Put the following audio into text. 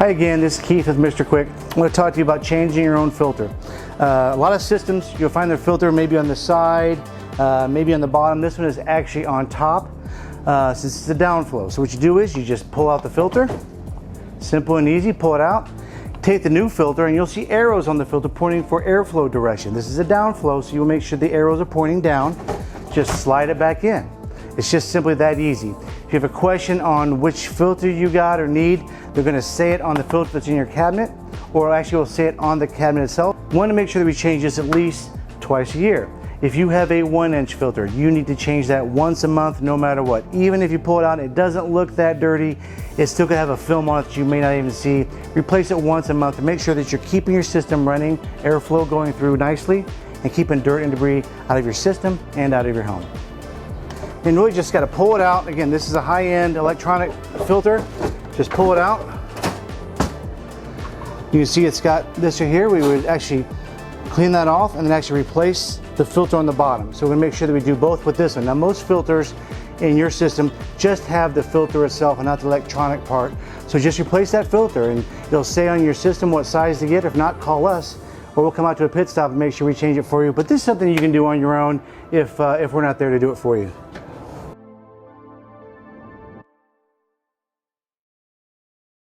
Hi again, this is Keith with Mr. Quik. I want to talk to you about changing your own filter. A lot of systems, you'll find their filter maybe on the side, maybe on the bottom. This one is actually on top, since it's a downflow. So what you do is you just pull out the filter, simple and easy, pull it out. Take the new filter and you'll see arrows on the filter pointing for airflow direction. This is a downflow, so you'll make sure the arrows are pointing down. Just slide it back in. It's just simply that easy. If you have a question on which filter you got or need, they're going to say it on the filter that's in your cabinet, or actually will say it on the cabinet itself. We want to make sure that we change this at least twice a year. If you have a 1-inch filter, you need to change that once a month no matter what. Even if you pull it out and it doesn't look that dirty, it's still going to have a film on it that you may not even see. Replace it once a month to make sure that you're keeping your system running, airflow going through nicely, and keeping dirt and debris out of your system and out of your home. And really just got to pull it out. Again, this is a high-end electronic filter. Just pull it out. You can see it's got this right here. We would actually clean that off and then actually replace the filter on the bottom. So we're gonna make sure that we do both with this one. Now most filters in your system just have the filter itself and not the electronic part. So just replace that filter and it'll say on your system what size to get. If not, call us, or we'll come out to a pit stop and make sure we change it for you. But this is something you can do on your own if we're not there to do it for you.